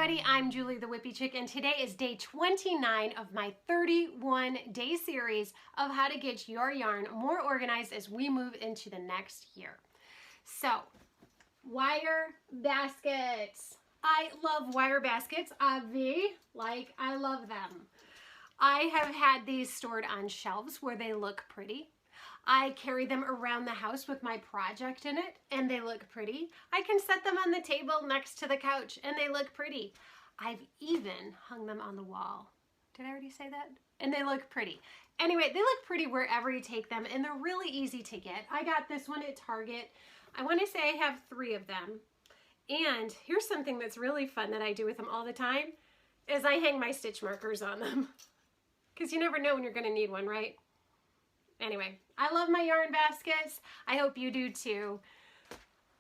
everybody, I'm Julie the Whippy Chick, and today is day 29 of my 31-day series of how to get your yarn more organized as we move into the next year. So, wire baskets. I love wire baskets. I love them. I have had these stored on shelves where they look pretty. I carry them around the house with my project in it, and they look pretty. I can set them on the table next to the couch, and they look pretty. I've even hung them on the wall. Did I already say that? And they look pretty. Anyway, they look pretty wherever you take them, and they're really easy to get. I got this one at Target. I want to say I have 3 of them. And here's something that's really fun that I do with them all the time, is I hang my stitch markers on them. Because you never know when you're going to need one, right? Anyway, I love my yarn baskets. I hope you do too.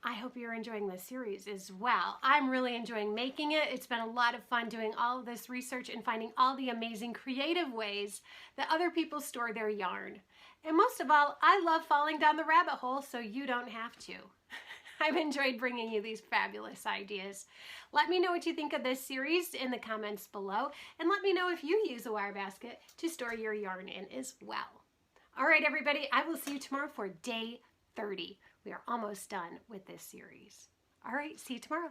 I hope you're enjoying this series as well. I'm really enjoying making it. It's been a lot of fun doing all of this research and finding all the amazing creative ways that other people store their yarn. And most of all, I love falling down the rabbit hole so you don't have to. I've enjoyed bringing you these fabulous ideas. Let me know what you think of this series in the comments below, and let me know if you use a wire basket to store your yarn in as well. All right, everybody, I will see you tomorrow for day 30. We are almost done with this series. All right, see you tomorrow.